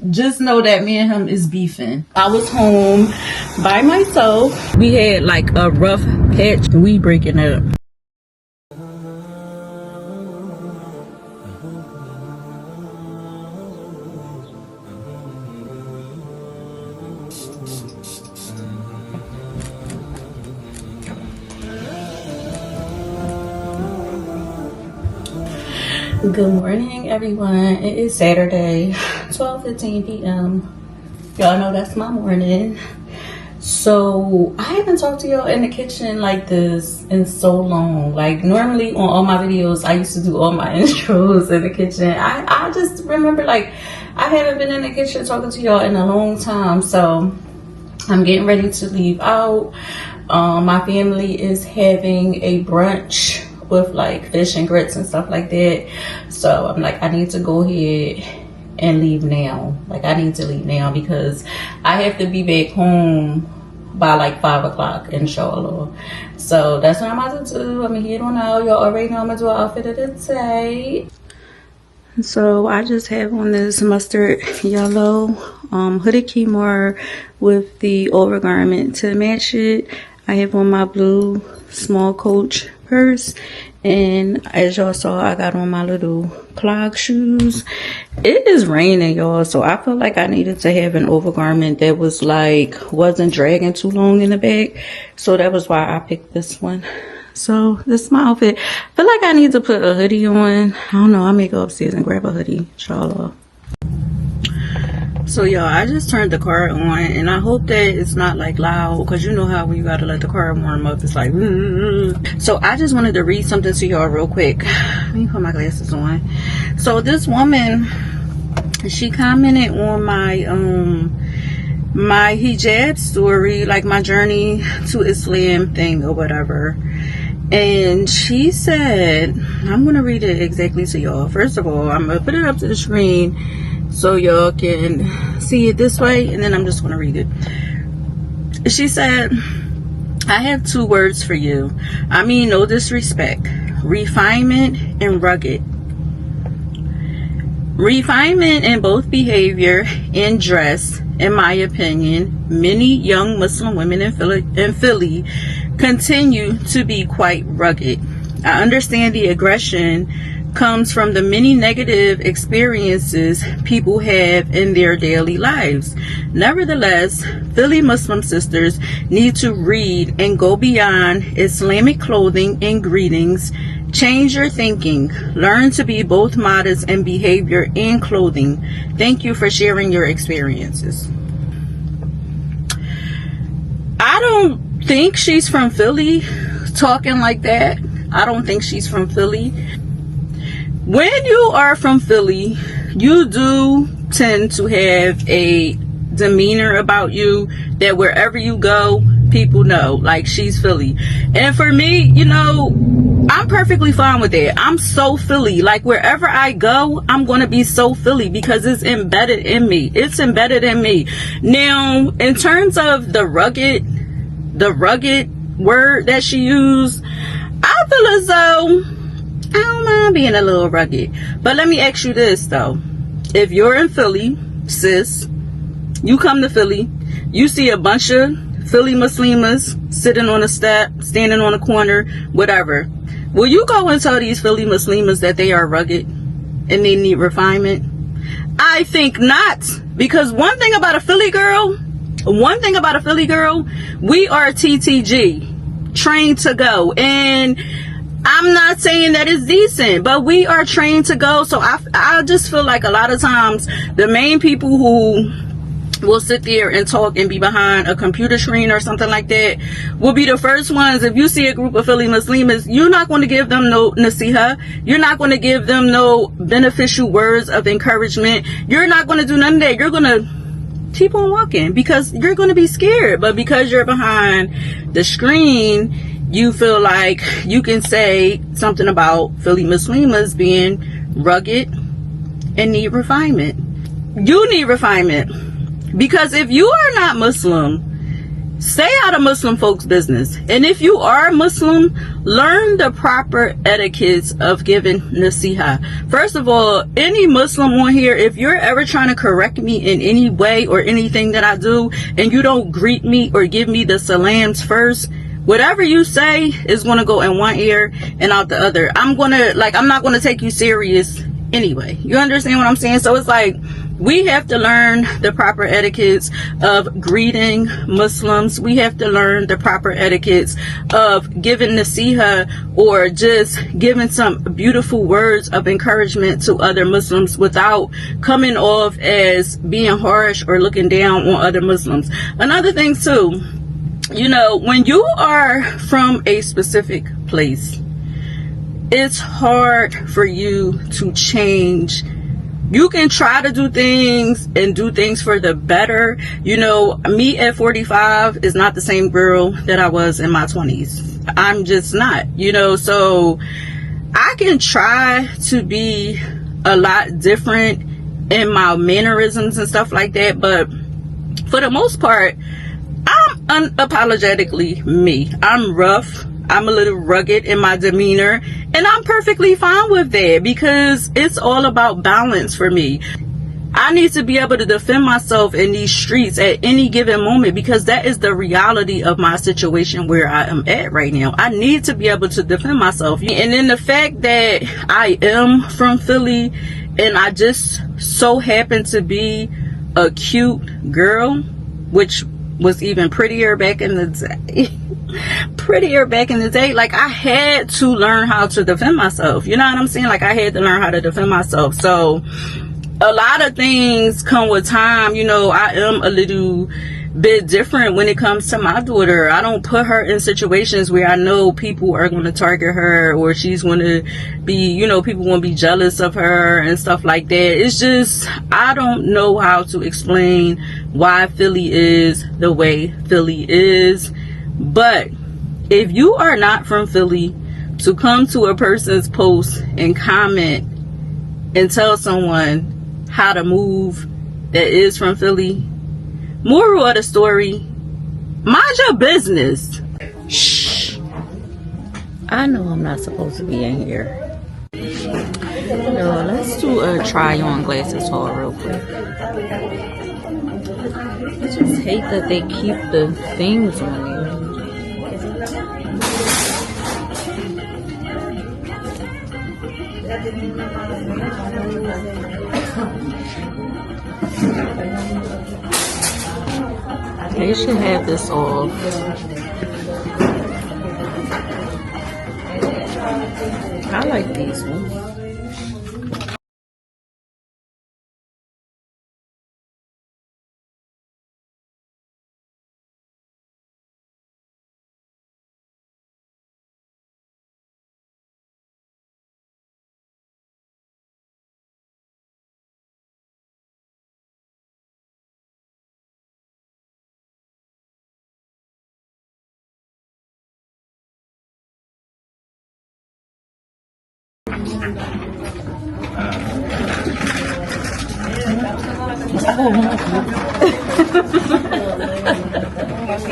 Just know that me and him is beefing. I was home by myself. We had like a rough patch. We breaking up. Good morning, everyone. It is Saturday, 12:15 p.m. Y'all know that's my morning. So I haven't talked to y'all in the kitchen like this in so long. Like normally on all my videos, I used to do all my intros in the kitchen. I just remember like I haven't been in the kitchen talking to y'all in a long time. So I'm getting ready to leave out. My family is having a brunch with like fish and grits and stuff like that. So I'm like, I need to go ahead and leave now. Like I need to leave now because I have to be back home by like 5 o'clock, inshallah. So that's what I'm about to do. I'm gonna head on out. Y'all already know I'm gonna do an outfit of the day. So I just have on this mustard yellow hooded kimono with the overgarment to match it. I have on my blue small Coach purse, and as y'all saw, I got on my little clog shoes. It is raining, y'all, so I felt like I needed to have an overgarment that was like wasn't dragging too long in the back, so that was why I picked this one. So this is my outfit. I feel like I need to put a hoodie on. I don't know, I may go upstairs and grab a hoodie, inshallah. So y'all, I just turned the car on, and I hope that it's not like loud, because you know how when you gotta let the car warm up, it's like so I just wanted to read something to y'all real quick. Let me put my glasses on. So this woman, she commented on my my hijab story, like my journey to Islam thing or whatever, and she said, I'm gonna read it exactly to y'all. First of all, I'm gonna put it up to the screen so y'all can see it this way, and then I'm just going to read it. She said, I have 2 words for you. I mean no disrespect. Refinement and rugged. Refinement in both behavior and dress, in my opinion. Many young Muslim women in Philly continue to be quite rugged. I understand the aggression comes from the many negative experiences people have in their daily lives. Nevertheless, Philly Muslim sisters need to read and go beyond Islamic clothing and greetings. Change your thinking. Learn to be both modest in behavior and clothing. Thank you for sharing your experiences. I don't think she's from Philly talking like that. I don't think she's from Philly. When you are from Philly, you do tend to have a demeanor about you that wherever you go, people know, like, she's Philly. And for me, you know, I'm perfectly fine with that. I'm so Philly. Like, wherever I go, I'm going to be so Philly because it's embedded in me. It's embedded in me. Now, in terms of the rugged word that she used, I feel as though I don't mind being a little rugged. But let me ask you this, though. If you're in Philly, sis, you come to Philly, you see a bunch of Philly Muslimas sitting on a step, standing on a corner, whatever. Will you go and tell these Philly Muslimas that they are rugged and they need refinement? I think not. Because one thing about a Philly girl, we are TTG, trained to go. And I'm not saying that it's decent, but we are trained to go. So I just feel like a lot of times the main people who will sit there and talk and be behind a computer screen or something like that will be the first ones. If you see a group of Philly Muslims, you're not going to give them no nasiha. You're not going to give them no beneficial words of encouragement. You're not going to do none of that. You're going to keep on walking because you're going to be scared. But because you're behind the screen, you feel like you can say something about Philly Muslims being rugged and need refinement. You need refinement. Because if you are not Muslim stay out of Muslim folks' business. And if you are Muslim, learn the proper etiquettes of giving nasiha. First of all, any Muslim on here, if you're ever trying to correct me in any way or anything that I do, and you don't greet me or give me the salams first, whatever you say is going to go in one ear and out the other. I'm not going to take you serious anyway. You understand what I'm saying? So it's like, we have to learn the proper etiquettes of greeting Muslims. We have to learn the proper etiquettes of giving nasiha, or just giving some beautiful words of encouragement to other Muslims without coming off as being harsh or looking down on other Muslims. Another thing too, you know, when you are from a specific place, it's hard for you to change. You can try to do things and do things for the better. You know, me at 45 is not the same girl that I was in my 20s. I'm just not, you know, so I can try to be a lot different in my mannerisms and stuff like that. But for the most part, I'm unapologetically me. I'm rough. I'm a little rugged in my demeanor, and I'm perfectly fine with that, because it's all about balance for me. I need to be able to defend myself in these streets at any given moment, because that is the reality of my situation where I am at right now. I need to be able to defend myself. And then the fact that I am from Philly, and I just so happen to be a cute girl, which was even prettier back in the day. Like, I had to learn how to defend myself. You know what I'm saying? Like, I had to learn how to defend myself. So a lot of things come with time. You know, I am a little bit different when it comes to my daughter. I don't put her in situations where I know people are going to target her, or she's going to be, you know, people want to be jealous of her and stuff like that. It's just, I don't know how to explain why Philly is the way Philly is. But if you are not from Philly, to come to a person's post and comment and tell someone how to move that is from Philly, moral of the story, mind your business. Shh. I know I'm not supposed to be in here. Yo, let's do a try on glasses haul real quick. I just hate that they keep the things on there. They should have this off. I like these ones.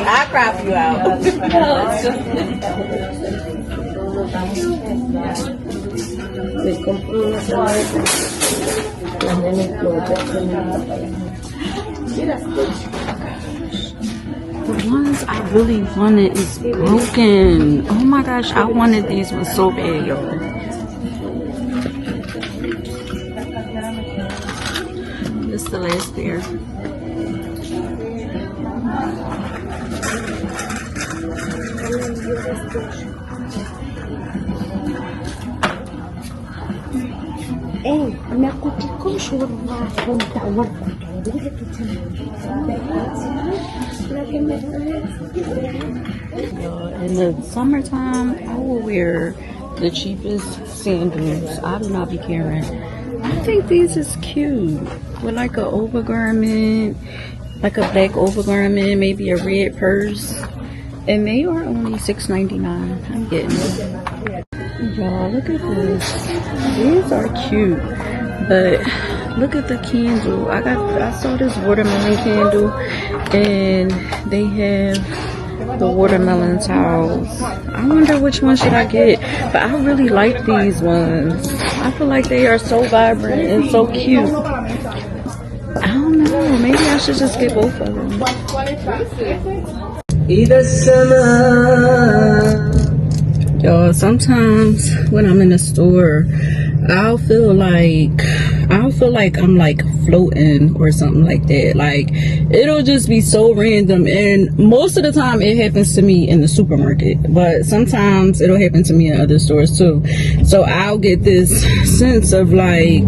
I crop you out. The ones I really wanted is broken. Oh my gosh, I wanted these ones so bad, y'all. This is the last pair. In the summertime, I will wear the cheapest sandals. I do not be caring. I think these is cute with like a overgarment, like a black overgarment, maybe a red purse, and they are only $6.99. I'm getting them. Y'all, look at this. These are cute, but Look at the candle. I saw this watermelon candle, and they have the watermelon towels. I wonder which one should I get, but I really like these ones. I feel like they are so vibrant and so cute. I don't know, maybe I should just get both of them. Y'all, sometimes when I'm in the store, I'll feel like I'm like floating or something like that. Like, it'll just be so random, and most of the time it happens to me in the supermarket, but sometimes it'll happen to me in other stores too. So I'll get this sense of like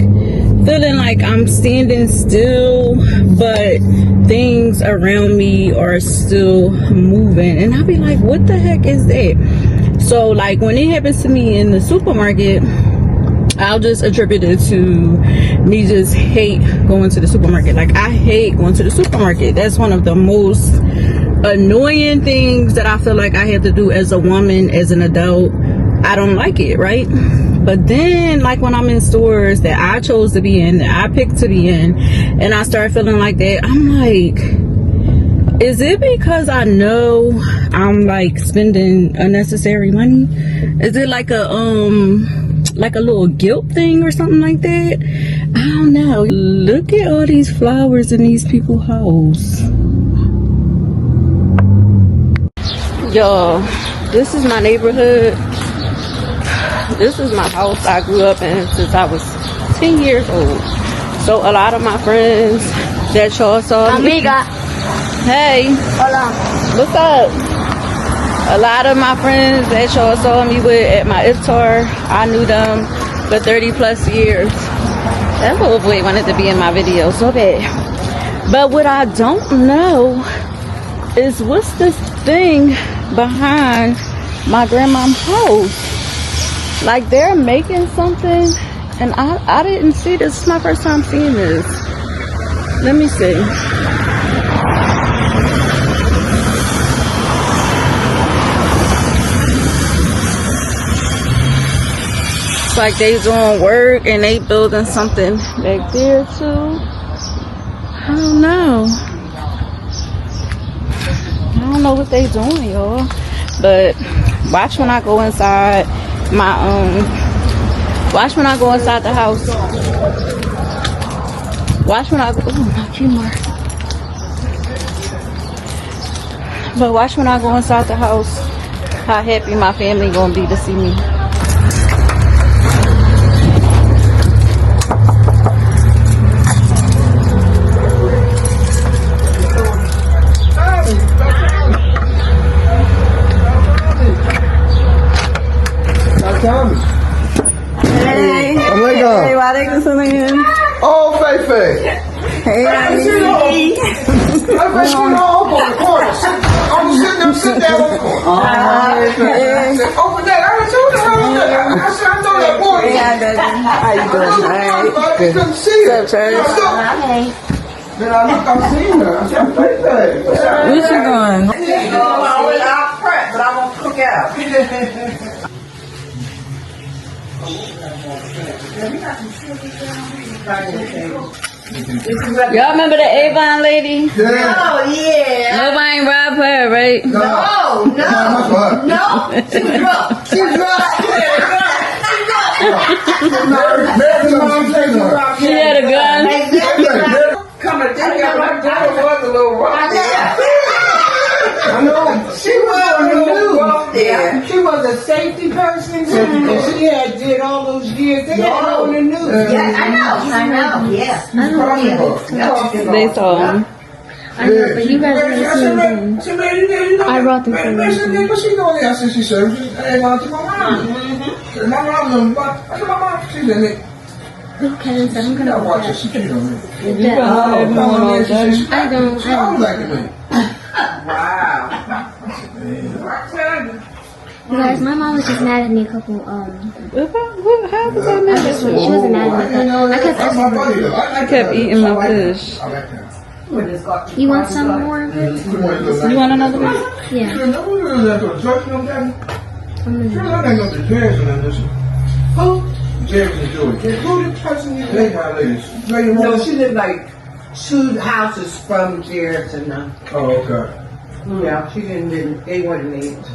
feeling like I'm standing still, but things around me are still moving, and I'll be like, what the heck is that? So like when it happens to me in the supermarket, I'll just attribute it to me just hate going to the supermarket. Like, I hate going to the supermarket. That's one of the most annoying things that I feel like I have to do as a woman, as an adult. I don't like it, right? But then, like, when I'm in stores that I chose to be in, that I picked to be in, and I start feeling like that, I'm like, is it because I know I'm like spending unnecessary money? Is it like a little guilt thing or something like that? I don't know. Look at all these flowers in these people's house. Y'all, this is my neighborhood. This is my house I grew up in since I was 10 years old. So a lot of my friends that y'all saw me. Hey. Hola. What's up? A lot of my friends that y'all saw me with at my iftar, I knew them for 30 plus years. That little boy wanted to be in my video so bad. But what I don't know is what's this thing behind my grandma's house. Like, they're making something, and I didn't see this. This is my first time seeing this. Let me see. Like they doing work and they building something back there too. I don't know. I don't know what they doing, y'all. But watch when I go inside my watch when I go inside the house. Watch when I go. Oh, my camera. But watch when I go inside the house how happy my family gonna be to see me. Hey. Hey, walaikum salam. Oh, Fefe. Hey, Annie. I'm sitting down on the corner. Open that. I know that boy. How you doing? All right. I couldn't see her. What's up, Church? Then I looked, I seen her. I said, Fefe. Where you going? I'll prep, but I won't cook out. Y'all remember the Avon lady? Yeah. Oh, yeah. Nobody ain't robbed her, right? No. She's drunk. She's drunk. She had a gun. Come and think of my daughter was a little rough. I know. She was on the news there. She was a safety person, and she had did all those years. They had her on the news. Yeah, I know. Yeah. They saw him. I know, but you guys didn't see anything. I brought them for you. What's she doing there? I said, she said, hey, mom, to my mom. My mom, I said, my mom, she's in it. Kevin said, I'm going to watch her. She cheated on me. I don't. She always like me. Wow. You guys, my mom was just mad at me a couple, How was I mad at she you? wasn't mad at me, but I kept asking her, I kept eating my fish. you want some more of it? You want another one? Yeah. I'm gonna, Jerry can do it. Who the person you Hey, live? my ladies. Lady No, woman? she lived like 2 houses from Jerry now. Oh, okay. Yeah, she didn't live. They weren't neighbors.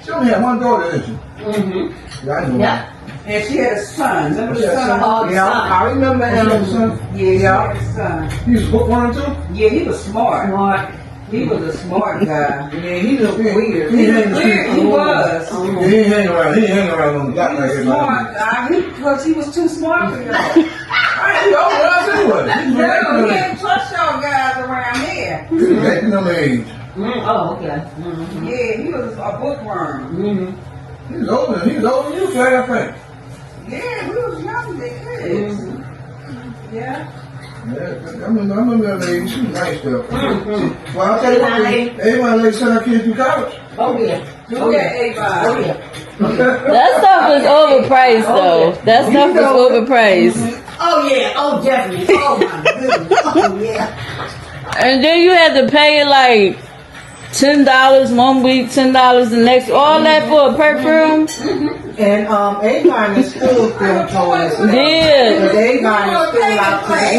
She only had one daughter, didn't she? Mm-hmm. Yeah, I know. Yeah. And she had a son. Remember the Yeah, son of all the Yeah, son? I remember She had a him. son. Yeah, she had a son. He was book one or two? Yeah, he was smart. He was a smart guy. Yeah, he looked weird. He was weird. He was. Yeah, he ain't hang around. He ain't hang around on the block He like was everybody. smart. Because he was too smart for y'all. I ain't over us anyway. He's No, he making ain't trust y'all guys around here. them. He's making them age. Oh, okay. Yeah, he was a bookworm. He's older than you, Clay, I think. Yeah, we was young kids. Yeah. Yeah, I remember that lady. She was nice though. Well, I'll tell you what, everybody like send our kids to college. Oh, yeah. Oh, yeah, Avon. Oh, yeah. That stuff was overpriced, though. That stuff was overpriced. Oh, yeah. Oh, definitely. Oh, my goodness. Oh, yeah. And then you had to pay like $10 one week, $10 the next. All that for a perfume. And Avon is still film toys. But Yeah, Avon is still out today.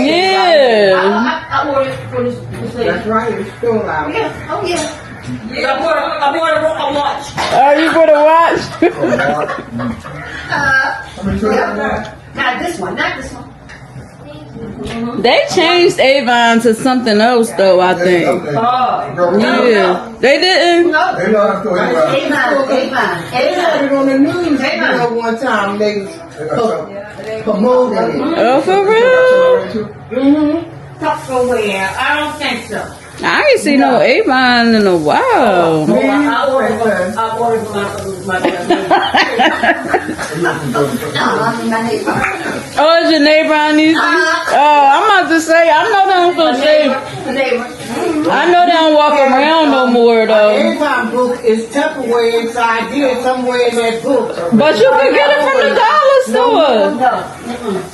yeah. I ordered for this. That's right, it's still out. Yeah. Oh, yeah. Yeah, I bought a watch. Oh, you put a watch? How many children? Not this one. Not this one. They changed Avon to something else, though. I think. Oh. Yeah, they didn't. No. They don't have to anyway. They had it on the news one time. They was promoting it. Oh, for real? Tupperware. I don't think so. I ain't seen no Avon in a while. I ordered my Oh, it's your neighbor I need. Oh, I'm about to say, I know they don't feel safe. I know they don't walk around no more though. Avon book is Tupperware inside there, somewhere in that book. But you can get it from the dollar store.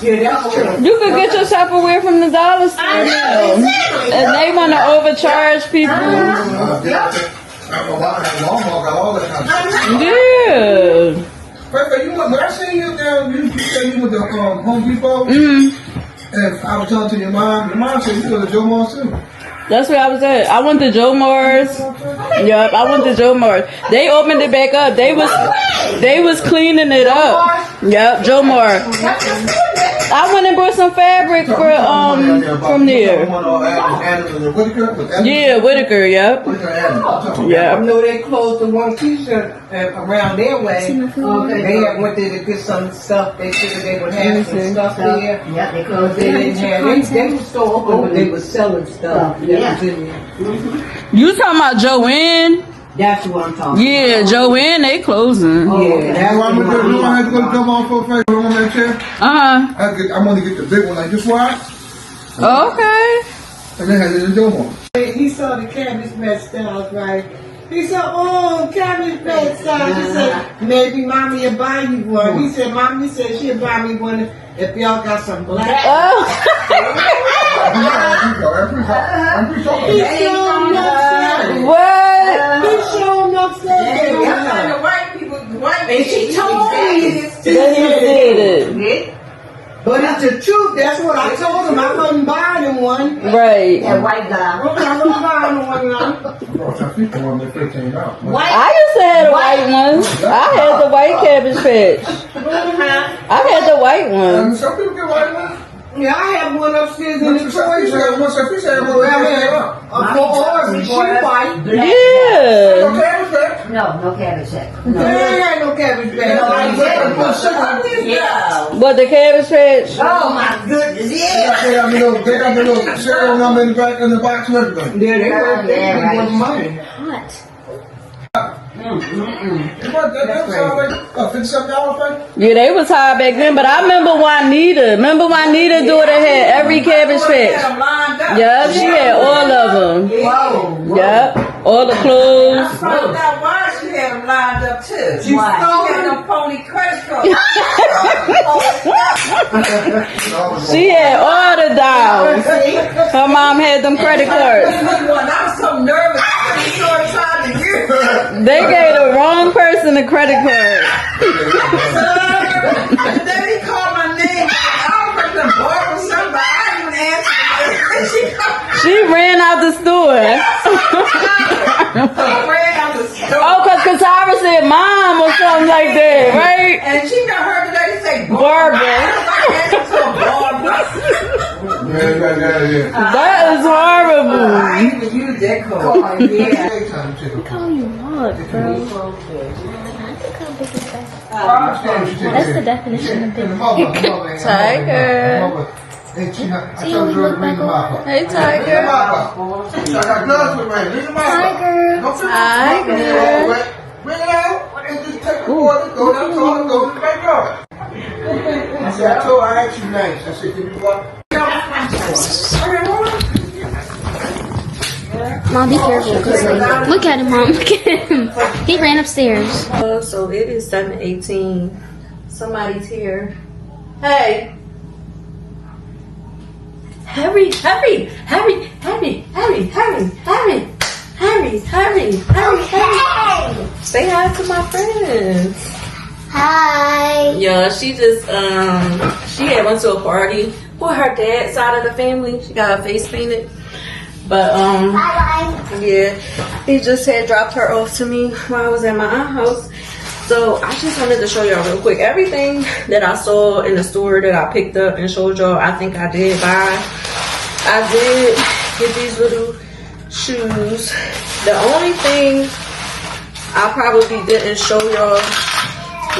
Yeah, that's true. You can get your Tupperware from the dollar store now. And they want to overcharge people. Walmart got all that kind of stuff. Yeah. But you when I seen you down, you said you went to Home Depot. And I was talking to your mom said you go to Joe Moss too. That's where I was at. I went to Joe Mars. Yup, I went to Joe Mars. They opened it back up. They was cleaning it up. Yup, Joe Mars. I went and brought some fabric for from there. Yeah, Whitaker. Yup. I Yeah. know they closed the one t-shirt around their way. They had went there to get some stuff. They figured they would have some stuff there. Yeah, they But closed they it. didn't have. They were still open, but they were selling stuff. That was in there. You talking about Joanne? That's what I'm talking Yeah, Joanne, they closing. about. Yeah, that's what I'm talking I had to go to about. come on for a face on that chair. Uh-huh. I'm gonna get the big one like this wide, Okay. and then had it in Joe Moss. He saw the cabbage patch styles, right? He said, "Oh, cabbage patch styles." He said, "Maybe mommy will buy you one." He said, "Mommy said she'll buy me one if y'all got some black." Oh. I'm pretty sure. He showed upset. What? He showed upset. The white people, And she told me. Then he did it. But it's the truth. That's what I told him. I wasn't buying him one. Right. that white guy. I wasn't buying him one. Now. I used to have the white ones. I had the white cabbage patch. I had the white ones. Some people get white ones. Yeah, I have one upstairs in the toy She shop. said, "What's that?" She white. Yeah. Okay, okay. No cabbage head. There ain't no cabbage bag. Yeah. What, the cabbage patch? Oh my goodness, yeah. They got the little serial number in the back in the box and everything. Yeah, they were Yeah, with money. Hot. That sounds like $57 thing. Yeah, they was high back then, but I remember Juanita. Remember Juanita daughter had every cabbage patch. Yup, she had all of them. Whoa. Yup, all the clothes. Found out why she had them lined up too. She Why? stole She had them. them phony credit cards. She had all the dolls. Her mom had them credit cards. I was so nervous. I started trying to use it. They gave the wrong person a credit card. The day he called my name, I was the boy or somebody. I didn't even answer. She ran out the store. I ran out the store. Oh, cause Katara said mom or something like that, right? And she got her today say Barbara. That is horrible. I ain't even use that code. Yeah. All you want, bro. That's the definition of big. Tiger. Hey, Tiger. I got gloves with me. Leave them out. Tiger. Don't fit Tiger. bring it out and just take the water, go down the toilet, go to the backyard. I said, I told her, I asked you nice. I said, can you walk? Mom, be careful, cause like, look at him, Mom. Look at him. He ran upstairs. So it is 7:18. Somebody's here. Hey. Hurry, hurry, hurry, hurry, hurry, hurry, hurry, hurry, hurry, hurry, hurry. Say hi to my friends. Hi. Yeah, she just she had went to a party with her dad's side of the family. She got her face painted. But yeah, he just had dropped her off to me while I was at my aunt's house. So I just wanted to show y'all real quick. Everything that I saw in the store that I picked up and showed y'all, I think I did buy. I did get these little shoes. The only thing I probably didn't show y'all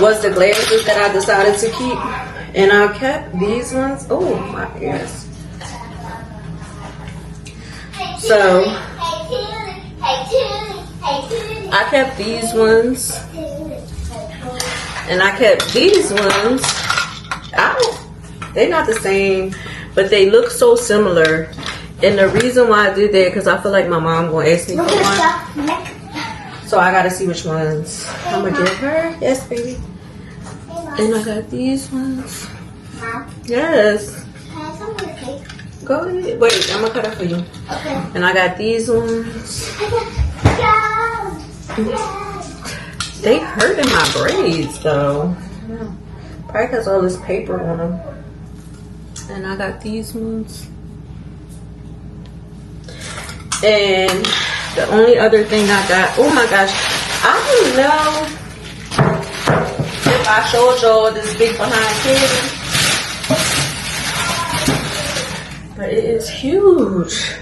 was the glasses that I decided to keep. And I kept these ones. Oh, my ears. So I kept these ones. And I kept these ones. They're not the same, but they look so similar. And the reason why I did that, because I feel like my mom gonna ask me for one. So I gotta see which ones I'm gonna give her. Yes, baby. And I got these ones. Yes. Go ahead. Wait, I'm gonna cut it for you. Okay. And I got these ones. They hurting my braids though. Yeah. Probably because all this paper on them. And I got these ones. And the only other thing I got, oh my gosh, I don't know if I showed y'all this big behind candy. But it is huge.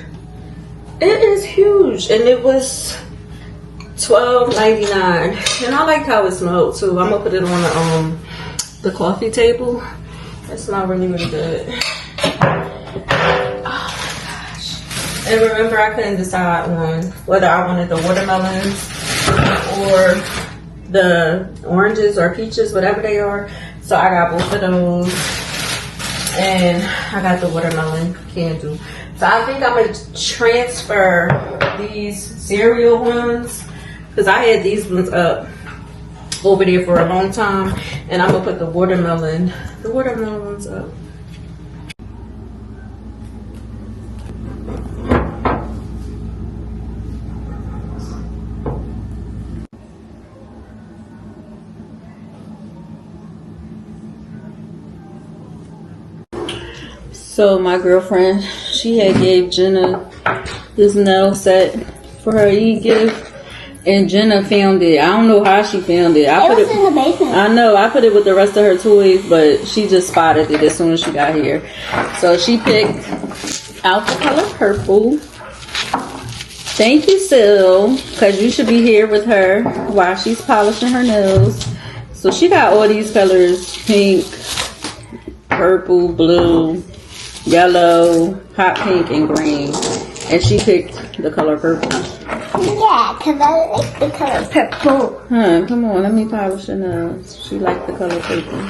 It is huge. And it was $12.99. And I like how it smelled too. I'm gonna put it on the coffee table. It smells really, really good. Oh my gosh. And remember, I couldn't decide on whether I wanted the watermelons or the oranges or peaches, whatever they are. So I got both of those. And I got the watermelon candle. So I think I'm going to transfer these cereal ones, because I had these ones up over there for a long time. And I'm going to put the watermelon ones up. So my girlfriend, she had gave Jenna this nail set for her gift, and Jenna found it. I don't know how she found it. It was in the basement. I know. I put it with the rest of her toys, but she just spotted it as soon as she got here. So she picked out the color purple. Thank you, Sil, because you should be here with her while she's polishing her nails. So she got all these colors: pink, purple, blue, yellow, hot pink, and green. And she picked the color purple. Yeah, because I like the color purple. Huh, come on, let me polish her nails. She liked the color purple.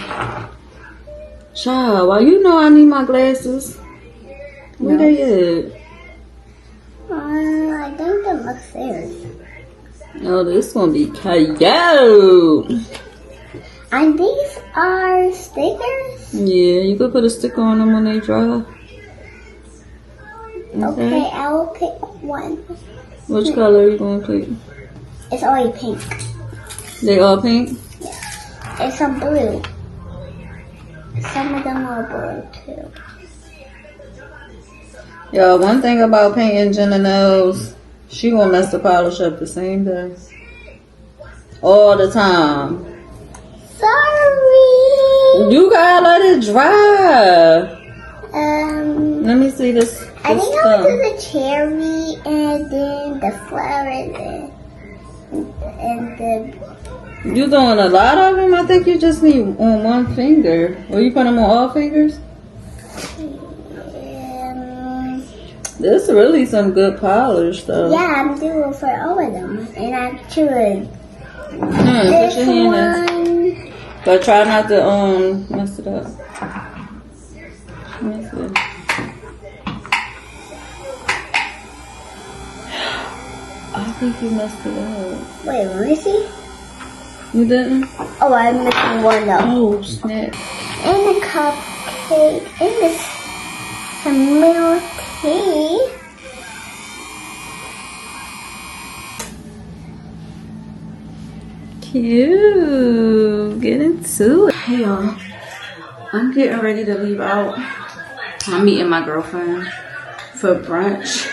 Child, well, you know I need my glasses. Where they at? I think them upstairs. Oh, this one be cute. And these are stickers? Yeah, you could put a sticker on them when they dry. Okay, I will pick one. Which color are you going to pick? It's only pink. They all pink? It's some blue. some of them are blue too. Yo, one thing about painting Jenna nails, she gonna mess the polish up the same day. All the time. Sorry. You gotta let it dry. Let me see this. I think I'll do the cherry and then the flowers and the. You doing a lot of them? I think you just need on one finger. Or you put them on all fingers? This really some good polish though. Yeah, I'm doing for all of them, and I choose Put this your hand in. one. But try not to mess it up. Mess it. I think you messed it up. Wait, let me see. You didn't? Oh, I'm missing one though. Oh snap! And the cupcake, and this some milk tea. Cute. Get into it. Hey y'all. I'm getting ready to leave out. I'm meeting my girlfriend for brunch.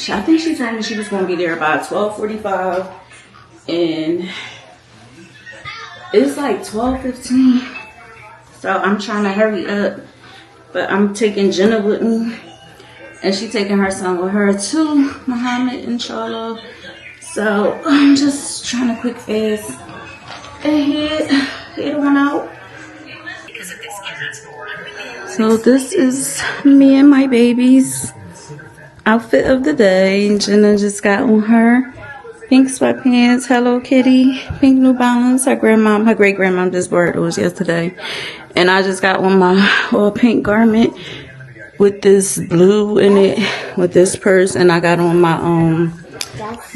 I think she told me she was gonna be there about 12:45, and it's like 12:15. So I'm trying to hurry up, but I'm taking Jenna with me, and she taking her son with her too, Muhammad, inshallah. So I'm just trying to quick fast and head on out. So this is me and my baby's outfit of the day. Jenna just got on her pink sweatpants, Hello Kitty, pink New Balance. Her great grandmom just bought those yesterday. And I just got on my all pink garment with this blue in it, with this purse. And I got on my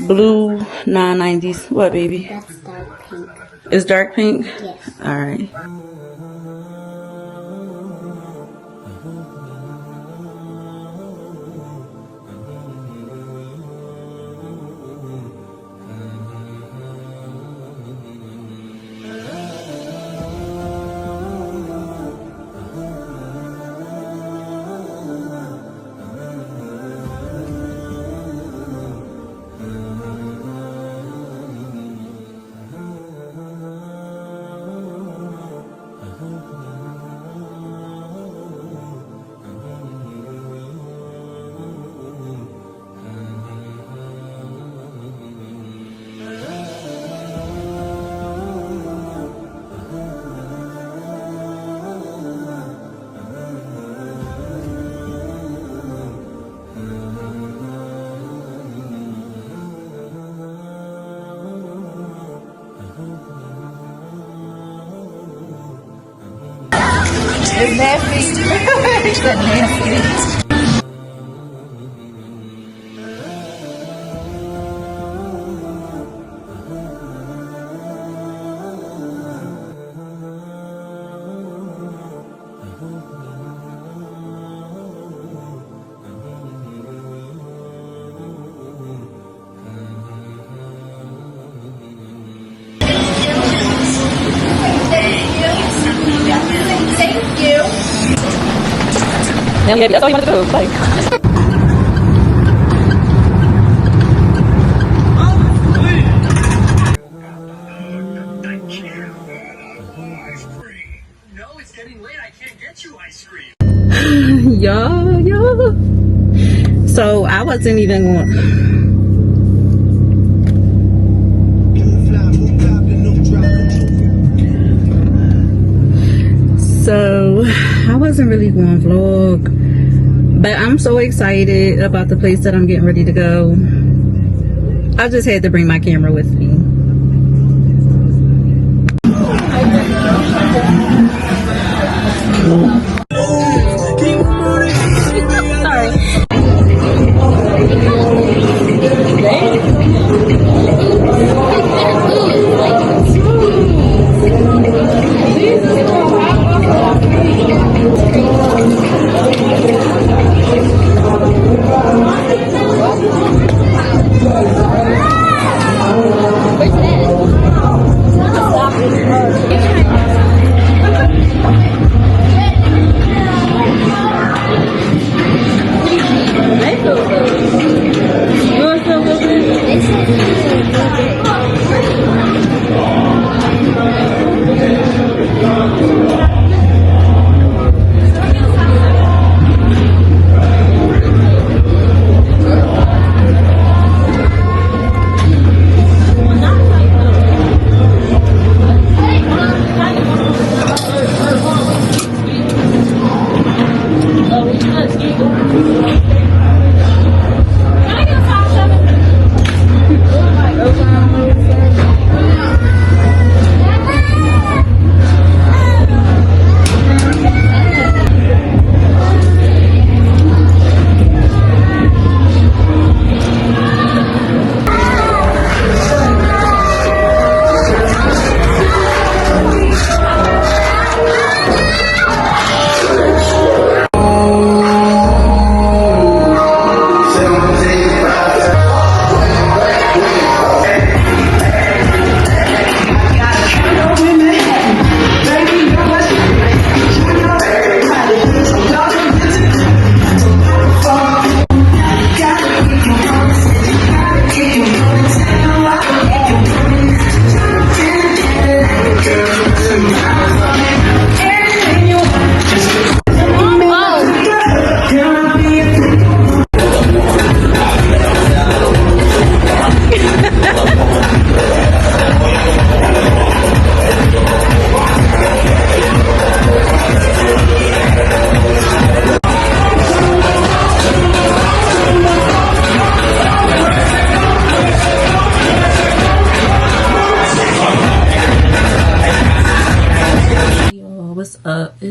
blue 990s. What, baby? That's dark pink. It's dark pink? Yes. All right. It's nasty. It's nasty. Thank you. Yeah, that's all you want to do. Like. Yo. So I wasn't even going. So I wasn't really going to vlog, but I'm so excited about the place that I'm getting ready to go. I just had to bring my camera with me.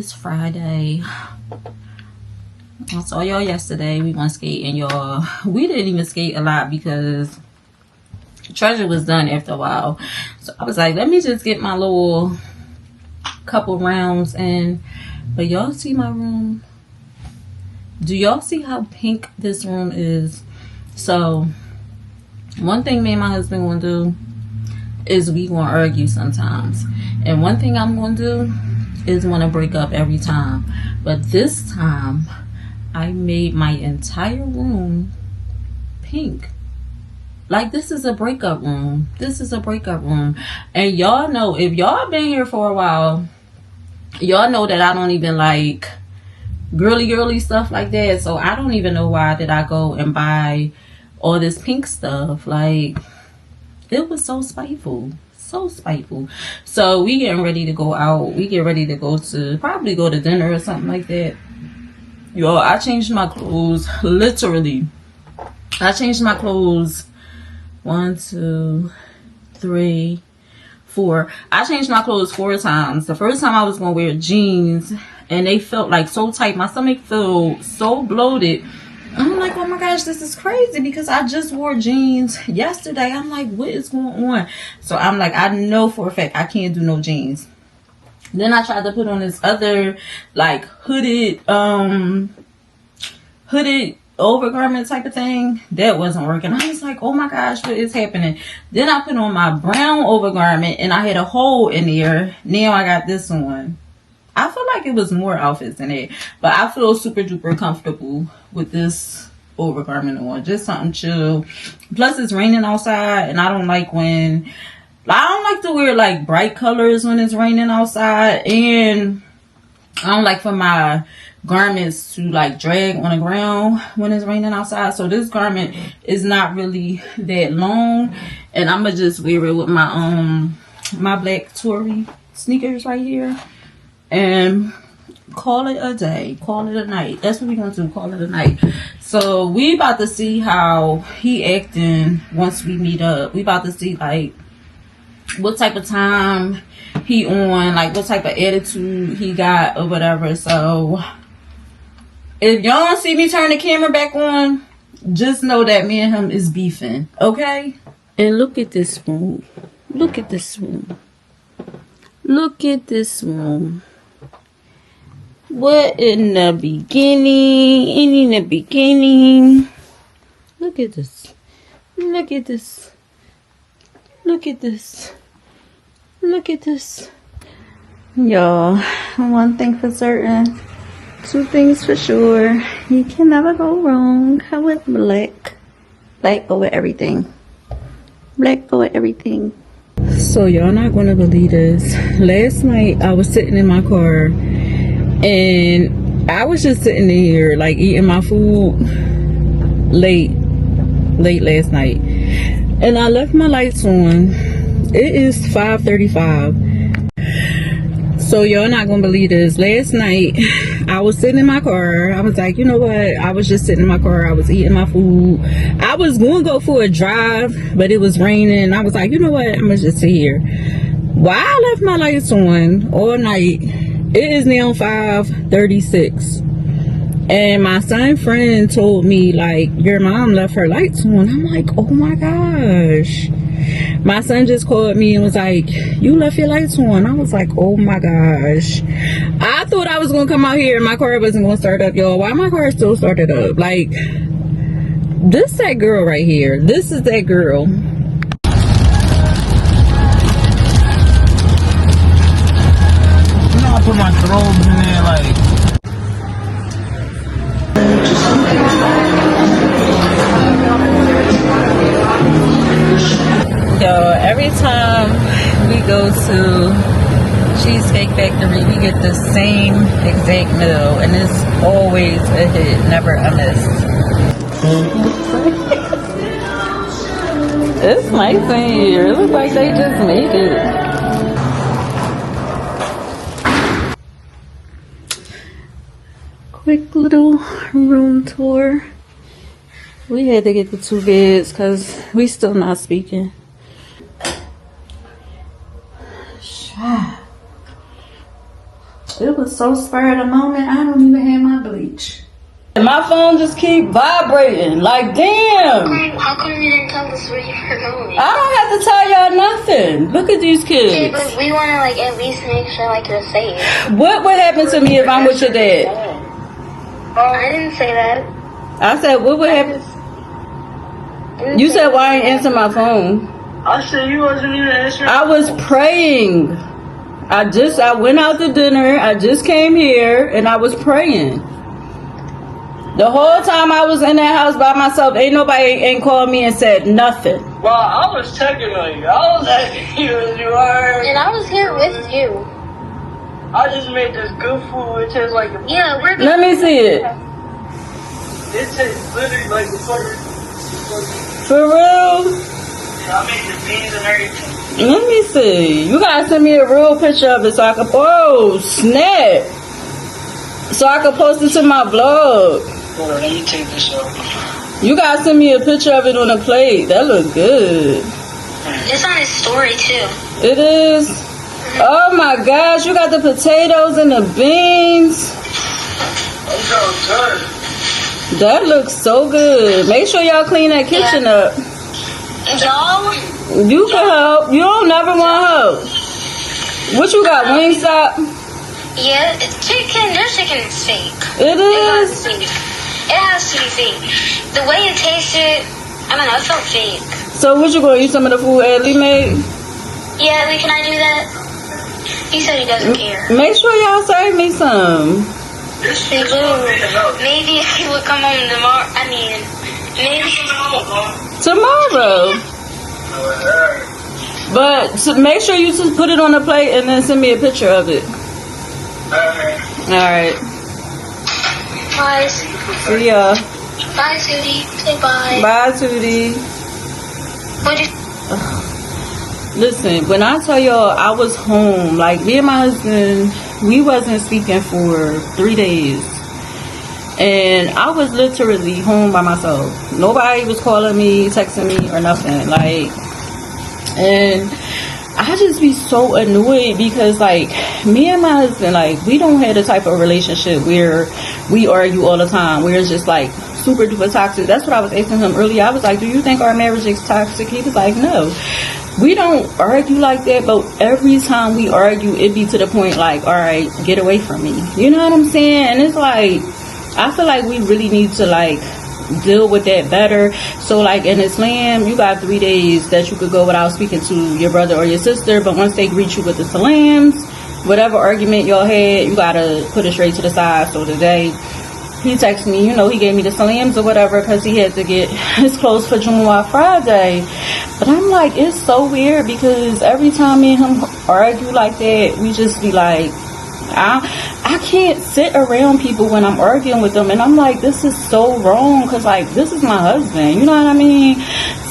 is Friday. I saw y'all yesterday. We went skating, y'all. We didn't even skate a lot because Treasure was done after a while. So I was like, let me just get my little couple rounds in. But y'all see my room? Do y'all see how pink this room is? So one thing me and my husband gonna do is we gonna argue sometimes, and one thing I'm gonna do is want to break up every time. But this time I made my entire room pink. Like, this is a breakup room. This is a breakup room. And y'all know, if y'all been here for a while, y'all know that I don't even like girly stuff like that. So I don't even know why did I go and buy all this pink stuff. Like, it was so spiteful. So spiteful. So we getting ready to go out. We get ready to probably go to dinner or something like that. Yo, I changed my clothes. Literally. I changed my clothes 1, 2, 3, 4. I changed my clothes 4 times. The first time I was going to wear jeans and they felt like so tight. My stomach felt so bloated. I'm like, oh my gosh, this is crazy because I just wore jeans yesterday. I'm like, what is going on? So I'm like, I know for a fact I can't do no jeans. Then I tried to put on this other like hooded overgarment type of thing. That wasn't working. I was like, oh my gosh, what is happening? Then I put on my brown overgarment and I had a hole in there. Now I got this one. I feel like it was more outfits in it, but I feel super duper comfortable with this overgarment on. Just something chill. Plus it's raining outside and I don't like to wear like bright colors when it's raining outside, and I don't like for my garments to like drag on the ground when it's raining outside. So this garment is not really that long, and I'm gonna just wear it with my my black Tory sneakers right here and call it a day, call it a night. That's what we're gonna do, call it a night. So we about to see how he acting once we meet up. We about to see like what type of time he on, like what type of attitude he got or whatever. So if y'all don't see me turn the camera back on, just know that me and him is beefing, okay? And look at this room. Look at this room. Look at this room. What in the beginning? Look at this. Look at this. Look at this. Look at this. Y'all, one thing for certain, 2 things for sure. You can never go wrong with black. Black over everything. Black over everything. So y'all not gonna believe this. Last night I was sitting in my car and I was just sitting there like eating my food late last night, and I left my lights on. It is 5:35. So y'all not gonna believe this. Last night I was sitting in my car. I was like, you know what, I was just sitting in my car. I was eating my food. I was gonna go for a drive, but it was raining. I was like, you know what, I'm gonna just sit here. While I left my lights on all night, it is now 5:36. And my son friend told me, like, your mom left her lights on. I'm like, oh my gosh. My son just called me and was like, you left your lights on. I was like, oh my gosh. I thought I was going to come out here and my car wasn't going to start up, y'all. Why my car still started up? Like, this that girl right here. This is that girl. You know, I put my throws in there, like. Yo, every time we go to Cheesecake Factory, we get the same exact meal, and it's always a hit, never a miss. It's nice in here. It looks like they just made it. Quick little room tour. We had to get the 2 beds because we still not speaking. It was so spur of the moment. I don't even have my bleach. And my phone just keep vibrating. Like, damn. How come you didn't tell us where you were going? I don't have to tell y'all nothing. Look at these Okay, kids. but we want to like at least make sure like you're safe. What would happen to me if I'm with your dad? I didn't say that. I said, what would happen? You said, why I ain't answer my phone? I said you wasn't even answering. I was praying. I went out to dinner. I just came here and I was praying. The whole time I was in that house by myself, ain't called me and said nothing. Well, I was checking on you. I was asking you as you are. And I was here with you. I just made this good food. It tastes like a. Yeah, we're Let me see it. It tastes literally like a fucking. For real? I made the beans and everything. Let me see. You gotta send me a real picture of it so I can. Oh, snap. So I can post it to my vlog. Hold on, let me take this off. You gotta send me a picture of it on a plate. That looks good. It's on his story too. It is. Oh my gosh, you got the potatoes and the beans. I'm so good. That looks so good. Make sure y'all clean that kitchen up. Y'all? You can help. You don't never want help. What you got, Wingstop? Yeah, it's chicken. Their chicken is fake. It is. It has to be fake. The way it tasted, I don't know, it felt fake. So what you gonna eat some of the food Adley made? Yeah, like, can I do that? He said he doesn't care. Make sure y'all save me some. They do. Maybe if he would come home tomorrow. I mean, maybe. Tomorrow. But make sure you just put it on the plate and then send me a picture of it. Alright. Bye. See ya. Bye, Sudie. Say bye. Bye, Tootie. What did Listen, when I tell y'all I was home, like me and my husband, we wasn't speaking for 3 days. And I was literally home by myself. Nobody was calling me, texting me, or nothing. Like, and I just be so annoyed because, like, me and my husband, like, we don't have the type of relationship where we argue all the time. We're just, like, super duper toxic. That's what I was asking him earlier. I was like, do you think our marriage is toxic? He was like, no. We don't argue like that, but every time we argue, it be to the point, like, all right, get away from me. You know what I'm saying? And it's like, I feel like we really need to, like, deal with that better. So, like, in Islam, you got 3 days that you could go without speaking to your brother or your sister, but once they greet you with the salams, whatever argument y'all had, you gotta put it straight to the side. So today, he texted me, you know, he gave me the salams or whatever because he had to get his clothes for Jumu'ah Friday. But I'm like, it's so weird because every time me and him argue like that, we just be like, I can't sit around people when I'm arguing with them, and I'm like, this is so wrong because, like, this is my husband, you know what I mean?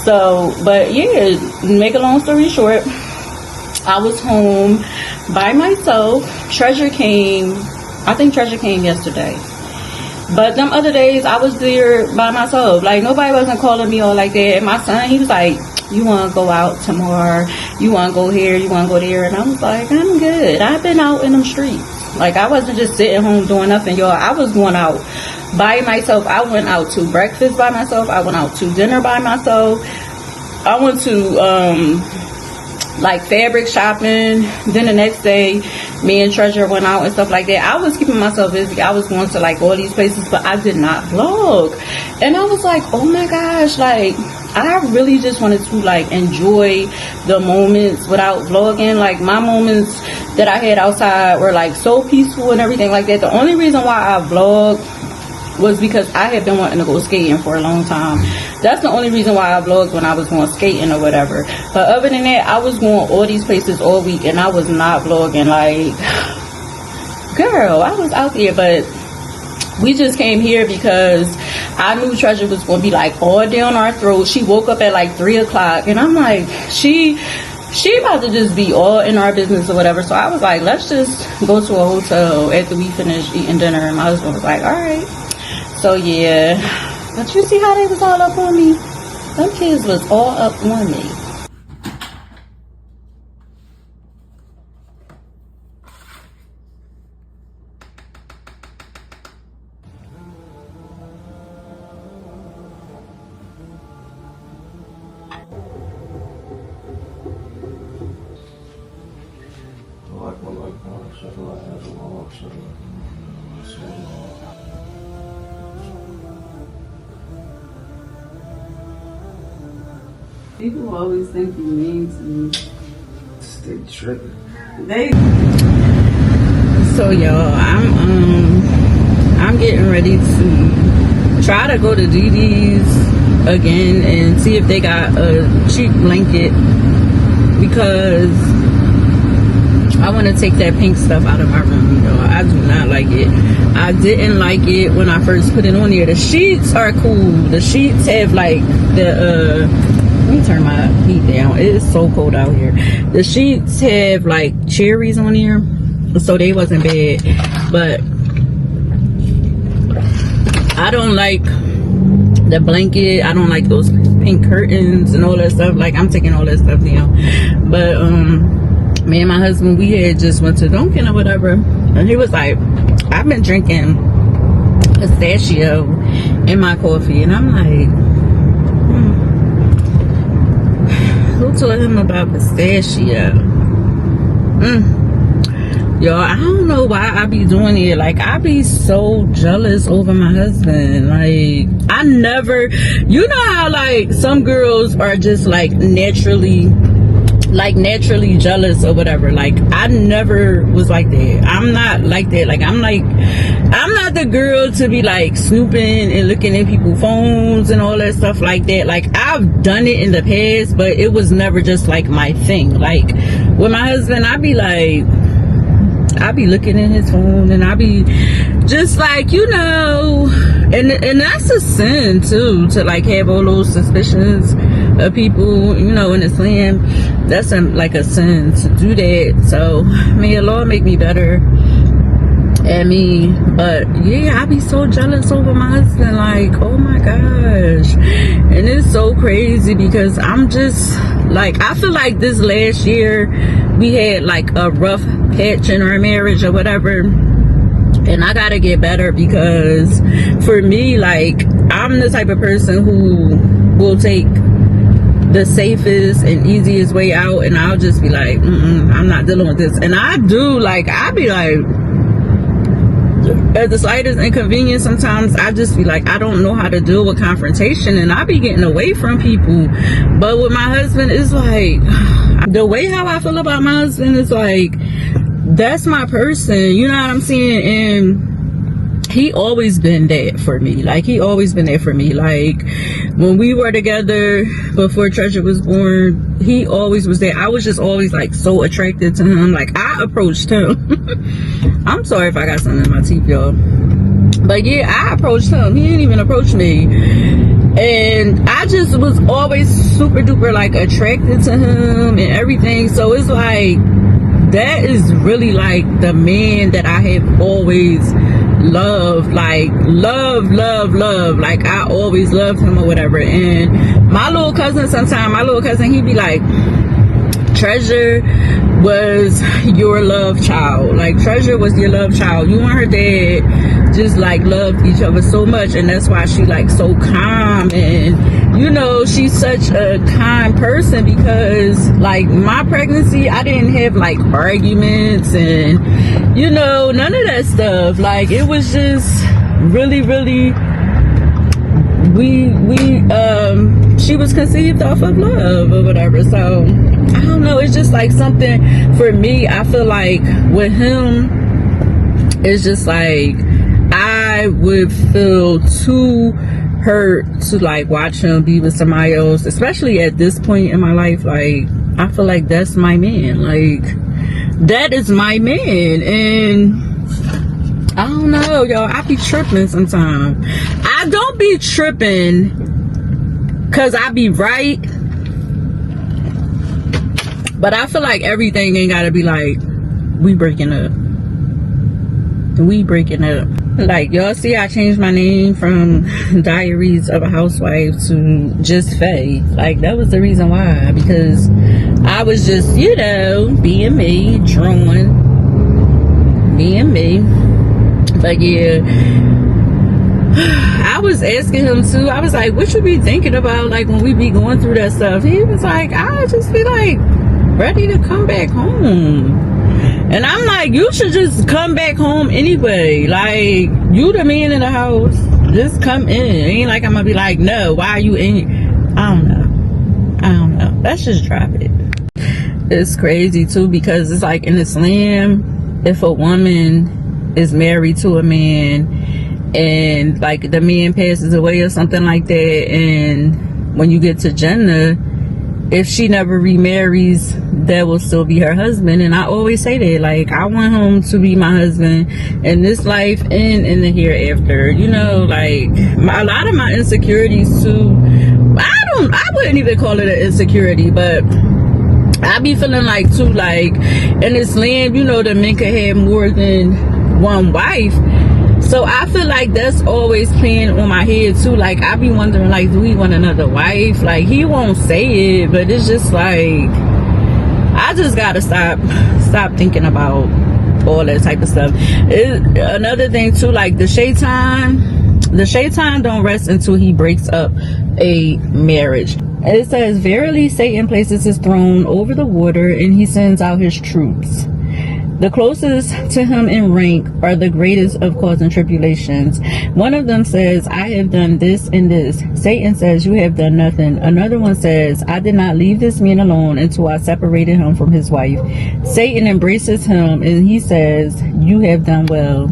So, but yeah, make a long story short, I was home by myself. Treasure came yesterday, but them other days I was there by myself. Like, nobody wasn't calling me all like that. And my son, he was like, you want to go out tomorrow? You want to go here? You want to go there? And I was like, I'm good. I've been out in them streets. Like, I wasn't just sitting home doing nothing, y'all. I was going out by myself. I went out to breakfast by myself. I went out to dinner by myself. I went to, like, fabric shopping. Then the next day, me and Treasure went out and stuff like that. I was keeping myself busy. I was going to, like, all these places, but I did not vlog. And I was like, oh my gosh, like, I really just wanted to, like, enjoy the moments without vlogging. Like, my moments that I had outside were, like, so peaceful and everything like that. The only reason why I vlogged was because I had been wanting to go skating for a long time. That's the only reason why I vlogged, when I was going skating or whatever. But other than that, I was going all these places all week and I was not vlogging. Like, girl, I was out there. But we just came here because I knew Treasure was going to be, like, all down our throat. She woke up at like 3 o'clock and I'm like, she about to just be all in our business or whatever. So I was like, let's just go to a hotel after we finish eating dinner. And my husband was like, all right. So yeah, but you see how they was all up on me? Them kids was all up on me. People always think you mean to me. Stay tripping. So y'all, I'm getting ready to try to go to DD's again and see if they got a cheap blanket, because I want to take that pink stuff out of my room. Y'all, I do not like it. I didn't like it when I first put it on here. The sheets are cool. The sheets have like the let me turn my heat down. It is so cold out here. The sheets have like cherries on here, so they wasn't bad. But I don't like the blanket. I don't like those pink curtains and all that stuff. Like, I'm taking all that stuff down. But me and my husband, we had just went to Dunkin' or whatever, and he was like, I've been drinking pistachio in my coffee, and I'm like, who told him about pistachio? Y'all, I don't know why I be doing it. Like, I be so jealous over my husband. Like, I never, you know how like some girls are just like naturally jealous or whatever. Like, I never was like that. I'm not like that. Like, I'm not the girl to be like snooping and looking at people's phones and all that stuff like that. Like, I've done it in the past, but it was never just like my thing. Like, with my husband, I be looking at his phone, and I be just like, you know, and that's a sin too, to like have all those suspicions of people, you know, in Islam. That's like a sin to do that. So may the Lord make me better at me. But yeah, I be so jealous over my husband. Like, oh my gosh. And it's so crazy because I'm just like, I feel like this last year we had like a rough patch in our marriage or whatever, and I gotta get better, because for me, like, I'm the type of person who will take the safest and easiest way out, and I'll just be like, I'm not dealing with this. And I do, like, I be like, at the slightest inconvenience, sometimes I just be like, I don't know how to deal with confrontation, and I be getting away from people. But with my husband, it's like, the way how I feel about my husband is like, that's my person, you know what I'm saying? And he always been that for me. Like, he always been there for me. Like, when we were together before Treasure was born, he always was there. I was just always like so attracted to him. Like, I approached him. I'm sorry if I got something in my teeth, y'all. But yeah, I approached him. He didn't even approach me. And I just was always super duper like attracted to him and everything. So it's like, that is really like the man that I have always loved. Like, love. Like, I always loved him or whatever. And my little cousin, he'd be like, Treasure was your love child. Like, Treasure was your love child. You and her dad just like loved each other so much, and that's why she like so calm, and you know, she's such a kind person, because like my pregnancy, I didn't have like arguments and, you know, none of that stuff. Like, it was just really she was conceived off of love or whatever. So I don't know, it's just like something for me. I feel like with him, it's just like I would feel too hurt to like watch him be with somebody else, especially at this point in my life. Like, I feel like that's my man. Like, that is my man. And I don't know, y'all, I be tripping sometimes. I don't be tripping because I be right, but I feel like everything ain't gotta be like, we breaking up. Like, y'all see, I changed my name from Diaries of a Housewife to just Faye. Like, that was the reason why, because I was just, you know, being me, being me. But yeah, I was asking him too. I was like, what you be thinking about, like, when we be going through that stuff? He was like, I just be like ready to come back home. And I'm like, you should just come back home anyway. Like, you the man in the house. Just come in. It ain't like I'm gonna be like, no, why are you in? I don't know. Let's just drop it. It's crazy too, because it's like in Islam, if a woman is married to a man and like the man passes away or something like that, and when you get to Jannah, if she never remarries, that will still be her husband. And I always say that, like, I want him to be my husband in this life and in the hereafter. You know, like, a lot of my insecurities too, I wouldn't even call it an insecurity, but I be feeling like too, like, in Islam, you know, the men can have more than one wife. So I feel like that's always playing on my head too. Like, I be wondering, like, do he want another wife? Like, he won't say it, but it's just like, I just gotta stop thinking about all that type of stuff. Another thing too, like, the shaitan don't rest until he breaks up a marriage. It says, verily Satan places his throne over the water, and he sends out his troops. The closest to him in rank are the greatest of causing tribulations. One of them says, I have done this and this. Satan says, you have done nothing. Another one says, I did not leave this man alone until I separated him from his wife. Satan embraces him and he says, you have done well.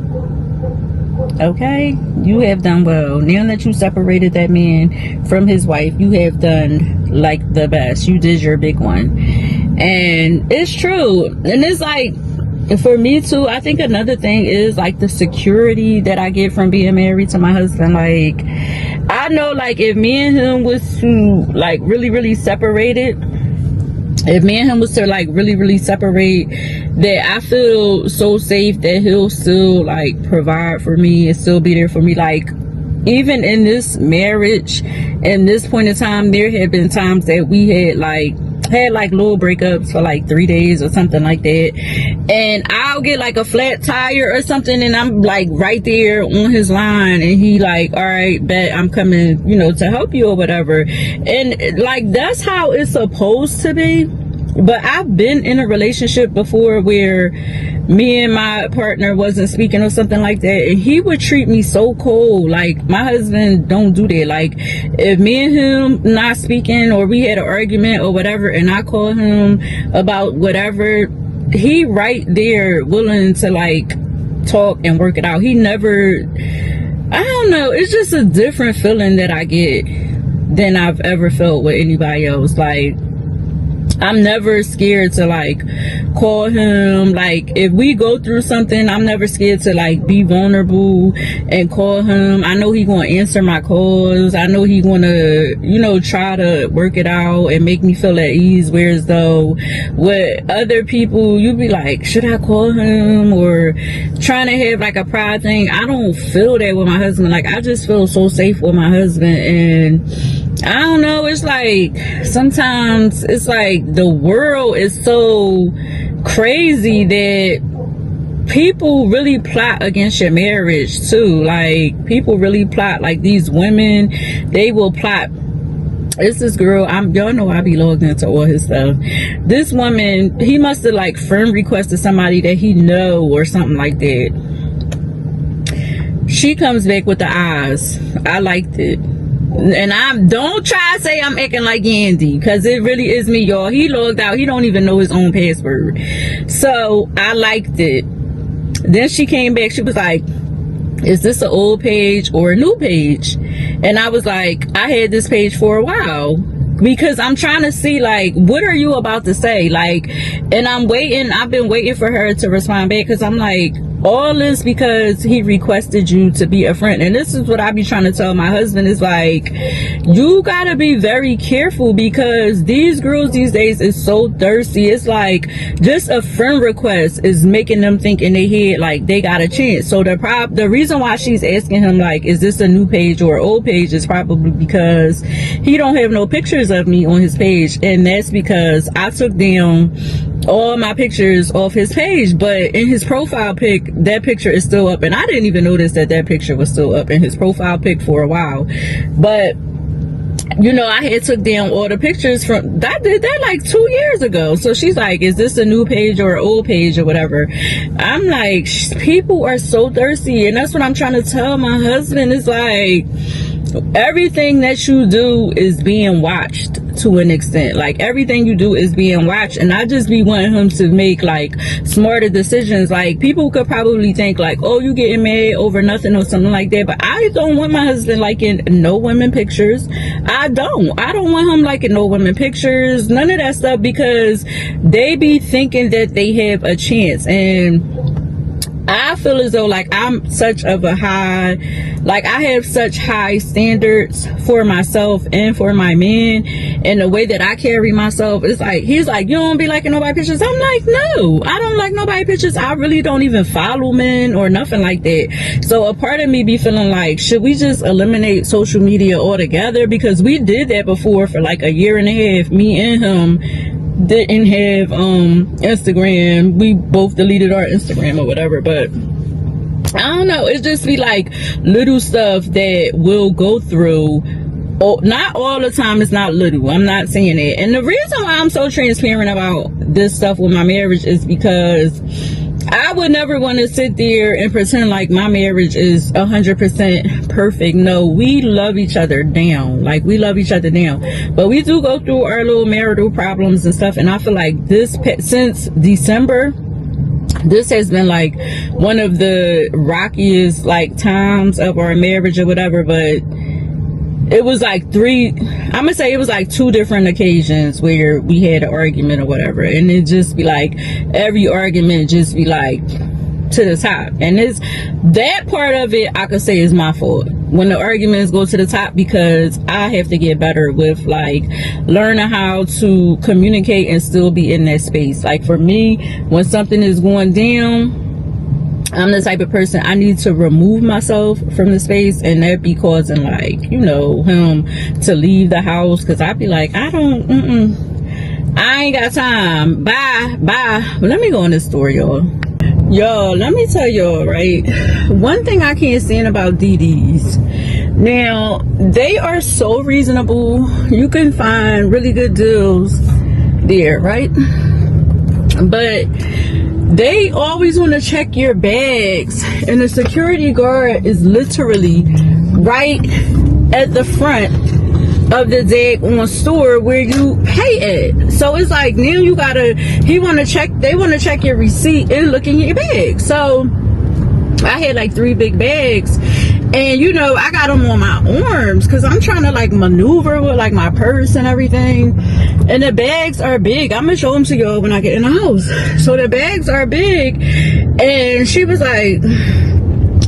Okay, you have done well. Now that you separated that man from his wife, you have done like the best. You did your big one. And it's true. And it's like, for me too, I think another thing is like the security that I get from being married to my husband. Like, I know, like, if me and him was to like really separate it, if me and him was to like really separate, that I feel so safe that he'll still like provide for me and still be there for me. Like, even in this marriage, in this point in time, there have been times that we had like little breakups for like 3 days or something like that, and I'll get like a flat tire or something, and I'm like right there on his line, and he like, all right, bet, I'm coming, you know, to help you or whatever. And like, that's how it's supposed to be. But I've been in a relationship before where me and my partner wasn't speaking or something like that, and he would treat me so cold. Like, my husband don't do that. Like, if me and him not speaking, or we had an argument or whatever, and I call him about whatever, he right there willing to like talk and work it out. He never, I don't know, it's just a different feeling that I get than I've ever felt with anybody else. Like, I'm never scared to like call him. Like, if we go through something, I'm never scared to like be vulnerable and call him. I know he gonna answer my calls. I know he gonna, you know, try to work it out and make me feel at ease. Whereas though with other people, you be like, should I call him, or trying to have like a pride thing. I don't feel that with my husband. Like, I just feel so safe with my husband. And I don't know, it's like, sometimes it's like the world is so crazy that people really plot against your marriage too. Like, people really plot. Like, these women, they will plot. It's this girl, y'all know I be logged into all his stuff. This woman, he must have like friend requested somebody that he know or something like that. She comes back with the eyes. I liked it. And don't try to say I'm acting like Yandy, because it really is me, y'all. He logged out. He don't even know his own password. So I liked it. Then she came back. She was like, is this an old page or a new page? And I was like, I had this page for a while, because I'm trying to see, like, what are you about to say? Like, and I've been waiting for her to respond back, because I'm like, all this because he requested you to be a friend. And this is what I be trying to tell my husband, is like, you gotta be very careful, because these girls these days is so thirsty. It's like, just a friend request is making them think in their head like they got a chance. So the reason why she's asking him like, is this a new page or old page, is probably because he don't have no pictures of me on his page. And that's because I took down all my pictures off his page, but in his profile pic, that picture is still up. And I didn't even notice that picture was still up in his profile pic for a while. But you know, I had took down all the pictures from that. Did that like 2 years ago. So she's like, is this a new page or an old page or whatever? I'm like, people are so thirsty. And that's what I'm trying to tell my husband. Is like, everything that you do is being watched to an extent. Like, everything you do is being watched, and I just be wanting him to make like smarter decisions. Like, people could probably think like, oh, you getting mad over nothing or something like that, but I don't want my husband liking no women pictures. I don't want him liking no women pictures, none of that stuff, because they be thinking that they have a chance. And I feel as though like I'm such of a high, like I have such high standards for myself and for my man, and the way that I carry myself is like, he's like, you don't be liking nobody pictures. I'm like, no, I don't like nobody pictures. I really don't even follow men or nothing like that. So a part of me be feeling like, should we just eliminate social media altogether? Because we did that before for like a year and a half. Me and him didn't have Instagram. We both deleted our Instagram or whatever, but I don't know, it just be like little stuff that we'll go through. Oh, not all the time. It's not little, I'm not saying it. And the reason why I'm so transparent about this stuff with my marriage is because I would never want to sit there and pretend like my marriage is 100% perfect. No, we love each other down. Like, we love each other down. But we do go through our little marital problems and stuff. And I feel like this, since December, this has been like one of the rockiest like times of our marriage or whatever. But it was like I'm gonna say it was like 2 different occasions where we had an argument or whatever, and it just be like every argument just be like to the top. And it's that part of it I could say is my fault when the arguments go to the top, because I have to get better with like learning how to communicate and still be in that space. Like, for me, when something is going down, I'm the type of person, I need to remove myself from the space, and that be causing like, you know, him to leave the house, because I be like, I ain't got time, bye. But let me go on this story, y'all, let me tell y'all, right, one thing I can't stand about DDs. Now, they are so reasonable. You can find really good deals there, right? But they always want to check your bags, and the security guard is literally right at the front of the daggone store where you pay at. So it's like, now you gotta, they want to check your receipt and look in your bag. So I had like 3 big bags, and you know, I got them on my arms because I'm trying to like maneuver with like my purse and everything. And the bags are big. I'm gonna show them to y'all when I get in the house. So the bags are big, and she was like,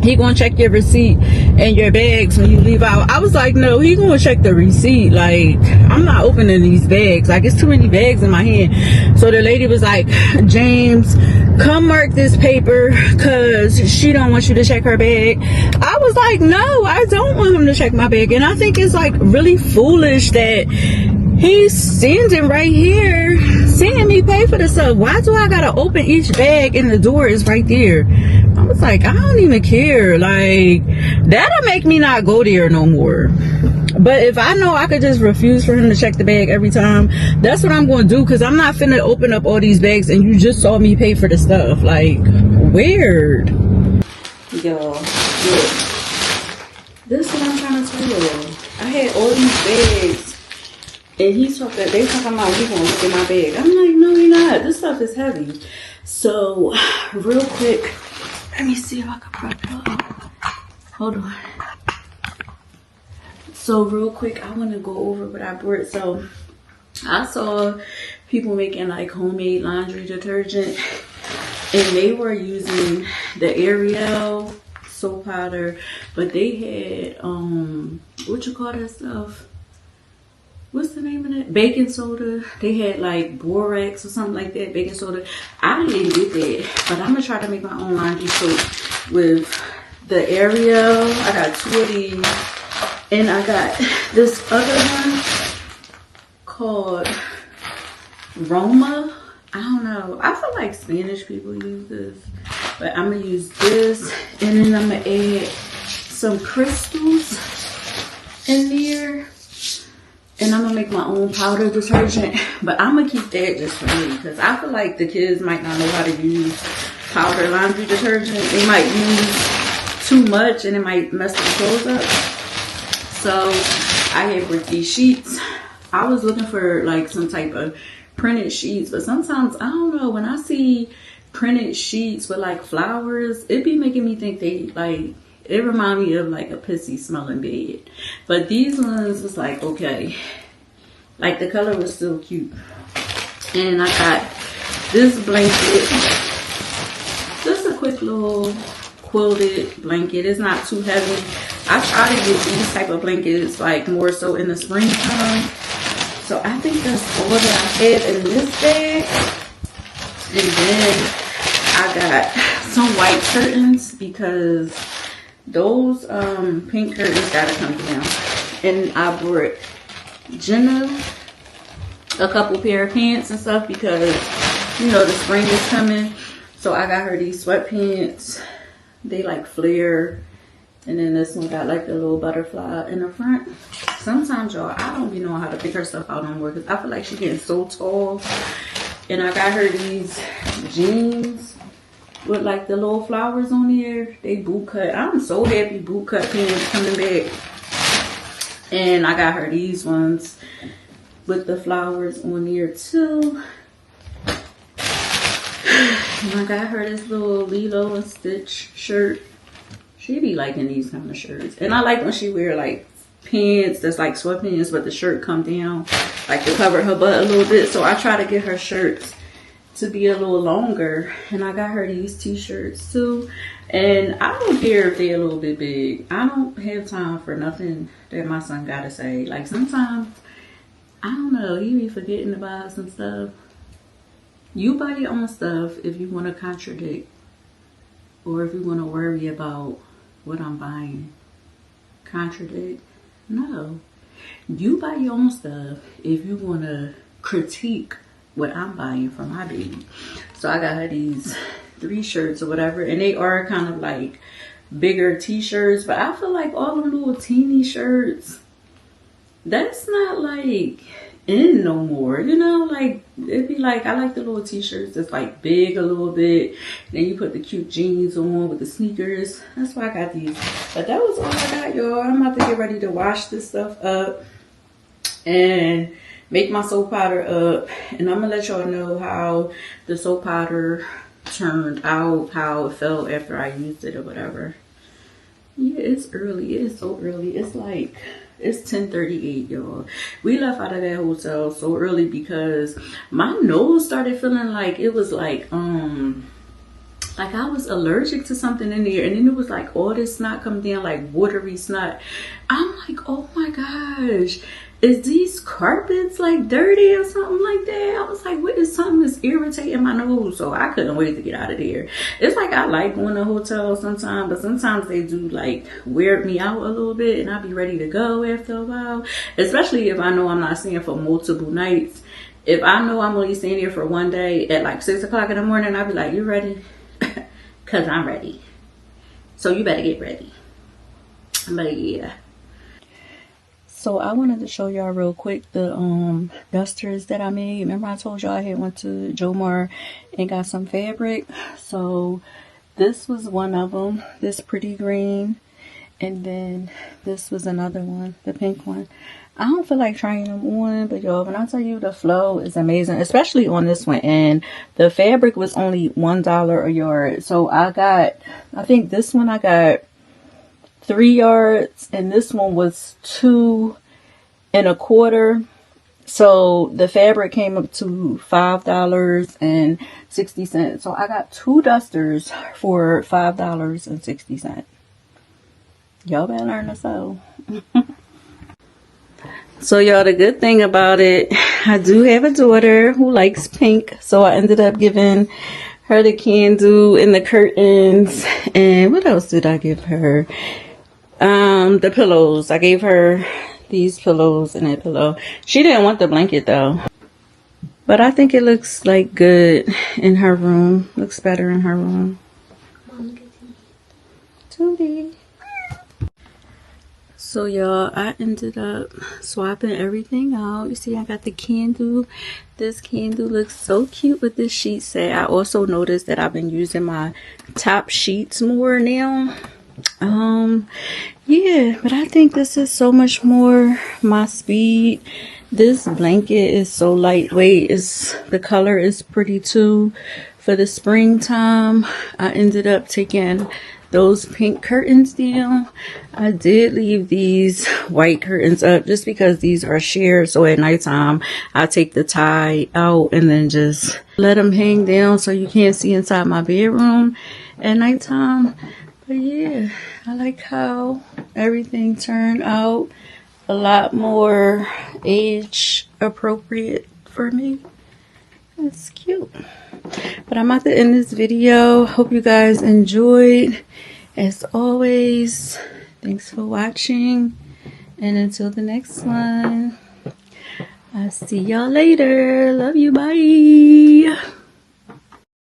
he gonna check your receipt and your bags when you leave out. I was like, no, he gonna check the receipt. Like, I'm not opening these bags. Like, it's too many bags in my hand. So the lady was like, James, come mark this paper, because she don't want you to check her bag. I was like, no, I don't want him to check my bag. And I think it's like really foolish that he's standing right here seeing me pay for the stuff. Why do I gotta open each bag and the door is right there? I was like, I don't even care. Like, that'll make me not go there no more. But if I know I could just refuse for him to check the bag every time, that's what I'm going to do, because I'm not finna open up all these bags and you just saw me pay for the stuff. Like, weird. Y'all, look. This is what I'm trying to tell y'all. I had all these bags, and they talking about he gonna look in my bag. I'm like, no, you're not. This stuff is heavy. So, real quick, let me see if I can prop it up. Hold on. So real quick, I want to go over what I bought. So I saw people making like homemade laundry detergent, and they were using the Ariel soap powder, but they had what you call that stuff? What's the name of it? Baking soda. They had like borax or something like that, baking soda. I didn't get that, but I'm gonna try to make my own laundry soap with the Ariel. I got 2 of these, and I got this other one called Roma. I don't know. I feel like Spanish people use this, but I'm gonna use this, and then I'm gonna add some crystals in there. make my own powder detergent, but I'm gonna keep that just for me because I feel like the kids might not know how to use powder laundry detergent. They might use too much and it might mess the clothes up. So I have with these sheets. I was looking for like some type of printed sheets, but sometimes I don't know, when I see printed sheets with like flowers, it be making me think they like, it remind me of like a pissy smelling bed. But these ones was like, okay, like the color was still cute. And I got this blanket, just a quick little quilted blanket. It's not too heavy. I try to get these type of blankets like more so in the springtime. So I think that's all that I have in this bag. And then I got some white curtains because those pink curtains gotta come down. And I brought Jenna a couple pair of pants and stuff because, you know, the spring is coming. So I got her these sweatpants. They like flare. And then this one got like a little butterfly in the front. Sometimes, y'all, I don't be knowing how to pick her stuff out no more because I feel like she's getting so tall. And I got her these jeans with like the little flowers on there. They boot cut. I'm so happy boot cut pants coming back. And I got her these ones with the flowers on there too. And I got her this little Lilo and Stitch shirt. She be liking these kind of shirts. And I like when she wear like pants that's like sweatpants, but the shirt come down like to cover her butt a little bit. So I try to get her shirts to be a little longer. And I got her these t-shirts too. And I don't care if they're a little bit big. I don't have time for nothing that my son gotta say. Like sometimes, I don't know, he be forgetting to buy some stuff. You buy your own stuff if you want to contradict or if you want to worry about what I'm buying. Contradict? No. You buy your own stuff if you want to critique what I'm buying for my baby. So I got her these 3 shirts or whatever, and they are kind of like bigger t-shirts, but I feel like all them little teeny shirts, that's not like in no more, you know, like it'd be like, I like the little t-shirts that's like big a little bit, then you put the cute jeans on with the sneakers. That's why I got these. But that was all I got, y'all. I'm about to get ready to wash this stuff up and make my soap powder up, and I'm gonna let y'all know how the soap powder turned out, how it felt after I used it or whatever. Yeah, it's early. It is so early. It's like, it's 10:38, y'all. We left out of that hotel so early because my nose started feeling like it was like I was allergic to something in there, and then it was like all this snot come down, like watery snot. I'm like, oh my gosh, is these carpets like dirty or something like that? I was like, what is something that's irritating my nose? So I couldn't wait to get out of there. It's like I like going to hotels sometimes, but sometimes they do like wear me out a little bit, and I'll be ready to go after a while, especially if I know I'm not staying for multiple nights. If I know I'm only staying here for one day at like 6 o'clock in the morning, I'll be like, you ready? Because I'm ready. So you better get ready. But yeah. So I wanted to show y'all real quick the dusters that I made. Remember I told y'all I had went to Jomar and got some fabric. So this was one of them, this pretty green. And then this was another one, the pink one. I don't feel like trying them on, but y'all, when I tell you the flow is amazing, especially on this one. And the fabric was only $1 a yard. So I got, I think this one I got 3 yards, and this one was 2 1/4. So the fabric came up to $5.60. So I got 2 dusters for $5.60. Y'all better learn to sew. So y'all, the good thing about it, I do have a daughter who likes pink, so I ended up giving her the candle and the curtains. And what else did I give her? The pillows. I gave her these pillows and that pillow. She didn't want the blanket though, but I think it looks like good in her room. Looks better in her room. Tootie. So y'all, I ended up swapping everything out. You see, I got the candle. This candle looks so cute with this sheet set. I also noticed that I've been using my top sheets more now. Yeah, but I think this is so much more my speed. This blanket is so lightweight. The color is pretty too. For the springtime, I ended up taking those pink curtains down. I did leave these white curtains up just because these are shared. So at nighttime, I take the tie out and then just let them hang down so you can't see inside my bedroom at nighttime. But yeah, I like how everything turned out a lot more age appropriate for me. It's cute. But I'm about to end this video. Hope you guys enjoyed. As always, thanks for watching. And until the next one, I'll see y'all later. Love you. Bye.